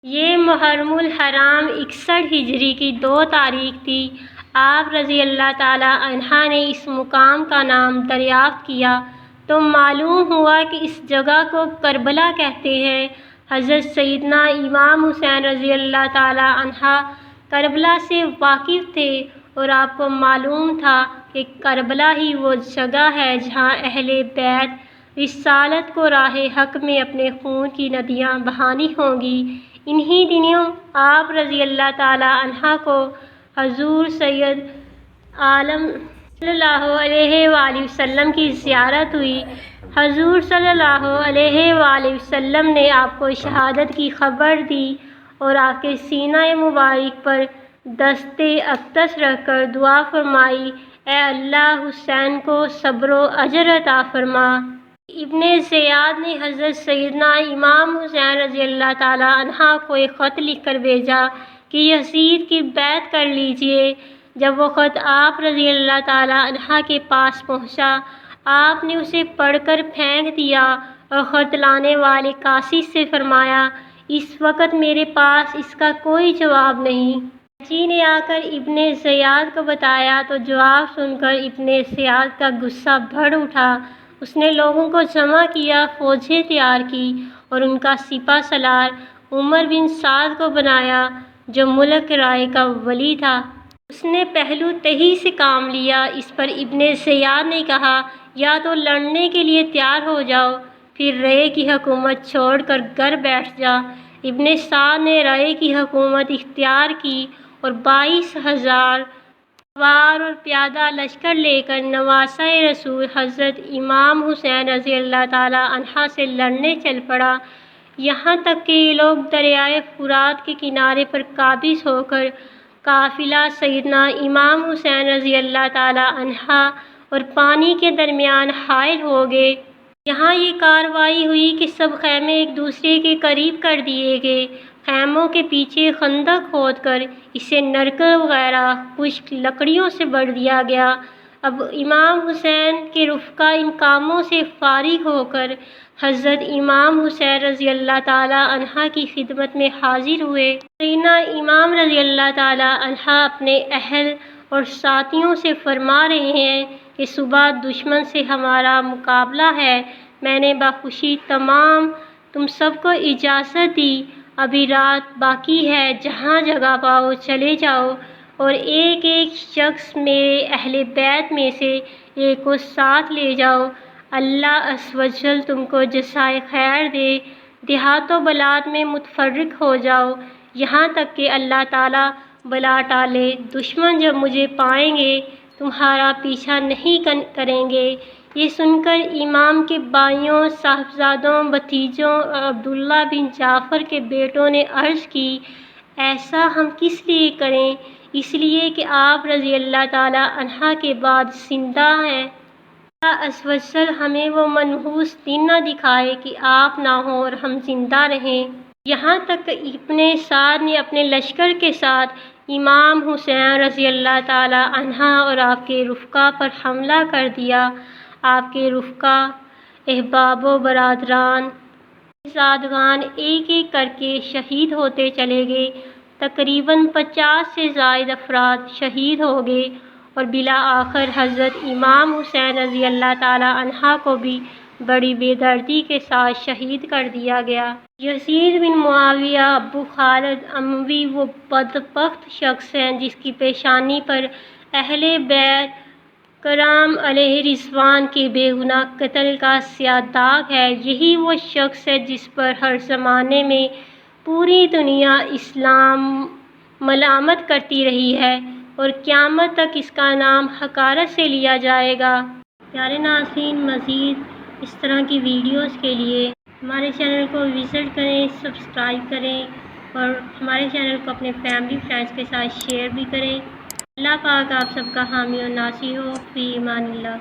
یہ محرم الحرام 61 ہجری کی 2 تاریخ تھی۔ آپ رضی اللہ تعالیٰ عنہ نے اس مقام کا نام دریافت کیا تو معلوم ہوا کہ اس جگہ کو کربلا کہتے ہیں۔ حضرت سیدنا امام حسین رضی اللہ تعالیٰ عنہ کربلا سے واقف تھے اور آپ کو معلوم تھا کہ کربلا ہی وہ جگہ ہے جہاں اہل بیت رسالت کو راہ حق میں اپنے خون کی ندیاں بہانی ہوں گی۔ انہی دنوں آپ رضی اللہ تعالیٰ عنہ کو حضور سید عالم صلی اللہ علیہ وآلہ وسلم کی زیارت ہوئی۔ حضور صلی اللہ علیہ وآلہ وسلم نے آپ کو شہادت کی خبر دی اور آپ کے سینہ مبارک پر دست اقدس رکھ کر دعا فرمائی، اے اللہ حسین کو صبر و اجر عطا فرما۔ ابن زیاد نے حضرت سیدنا امام حسین رضی اللہ تعالیٰ عنہ کو ایک خط لکھ کر بھیجا کہ یزید کی بیعت کر لیجئے۔ جب وہ خط آپ رضی اللہ تعالیٰ عنہ کے پاس پہنچا، آپ نے اسے پڑھ کر پھینک دیا اور خط لانے والے قاصد سے فرمایا، اس وقت میرے پاس اس کا کوئی جواب نہیں۔ جی نے آ کر ابن زیاد کو بتایا تو جواب سن کر ابن زیاد کا غصہ بڑھ اٹھا۔ اس نے لوگوں کو جمع کیا، فوجیں تیار کی اور ان کا سپہ سالار عمر بن سعد کو بنایا جو ملک رائے کا ولی تھا۔ اس نے پہلو تہی سے کام لیا۔ اس پر ابن زیاد نے کہا، یا تو لڑنے کے لیے تیار ہو جاؤ، پھر رائے کی حکومت چھوڑ کر گھر بیٹھ جا۔ ابن سعد نے رائے کی حکومت اختیار کی اور 22,000 سوار اور پیادہ لشکر لے کر نواسہ رسول حضرت امام حسین رضی اللہ تعالیٰ عنہ سے لڑنے چل پڑا۔ یہاں تک کہ یہ لوگ دریائے فرات کے کنارے پر قابض ہو کر قافلہ سیدنا امام حسین رضی اللہ تعالیٰ عنہ اور پانی کے درمیان حائل ہو گئے۔ یہاں یہ کارروائی ہوئی کہ سب خیمے ایک دوسرے کے قریب کر دیے گئے۔ خیموں کے پیچھے خندق کھود کر اسے نرکل وغیرہ خشک لکڑیوں سے بھر دیا گیا۔ اب امام حسین کے رفقا ان کاموں سے فارغ ہو کر حضرت امام حسین رضی اللہ تعالیٰ عنہ کی خدمت میں حاضر ہوئے۔ سیدنا امام رضی اللہ تعالیٰ عنہ اپنے اہل اور ساتھیوں سے فرما رہے ہیں کہ صبح دشمن سے ہمارا مقابلہ ہے۔ میں نے بخوشی تم سب کو اجازت دی، ابھی رات باقی ہے، جہاں جگہ پاؤ چلے جاؤ اور ایک ایک شخص میرے اہل بیت میں سے ایک کو ساتھ لے جاؤ۔ اللہ عز و جل تم کو جزائے خیر دے۔ دیہات و بلاد میں متفرق ہو جاؤ یہاں تک کہ اللہ تعالیٰ بلا ٹالے۔ دشمن جب مجھے پائیں گے تمہارا پیچھا نہیں کریں گے۔ یہ سن کر امام کے بھائیوں، صاحبزادوں، بھتیجوں اور عبداللہ بن جعفر کے بیٹوں نے عرض کی، ایسا ہم کس لیے کریں؟ اس لیے کہ آپ رضی اللہ تعالیٰ عنہ کے بعد زندہ ہیں۔ اللہ عز و جل ہمیں وہ منحوس دن نہ دکھائے کہ آپ نہ ہوں اور ہم زندہ رہیں۔ یہاں تک کہ ابن سعد نے اپنے لشکر کے ساتھ امام حسین رضی اللہ تعالیٰ عنہ اور آپ کے رفقا پر حملہ کر دیا۔ آپ کے رفقا، احباب و برادران، زادگان ایک ایک کر کے شہید ہوتے چلے گئے۔ تقریباً 50 سے زائد افراد شہید ہو گئے اور بالآخر حضرت امام حسین رضی اللہ تعالیٰ عنہ کو بھی بڑی بے دردی کے ساتھ شہید کر دیا گیا۔ یزید بن معاویہ ابو خالد اموی وہ بدبخت شخص ہے جس کی پیشانی پر اہل بیت کرام علیہ رضوان کے بے گناہ قتل کا سیاہ داغ ہے۔ یہی وہ شخص ہے جس پر ہر زمانے میں پوری دنیا اسلام ملامت کرتی رہی ہے اور قیامت تک اس کا نام حقارت سے لیا جائے گا۔ پیارے ناظرین، مزید اس طرح کی ویڈیوز کے لیے ہمارے چینل کو وزٹ کریں، سبسکرائب کریں اور ہمارے چینل کو اپنے فیملی فرینڈز کے ساتھ شیئر بھی کریں۔ اللہ پاک آپ سب کا حامی و ناصر ہو، فی امان اللہ۔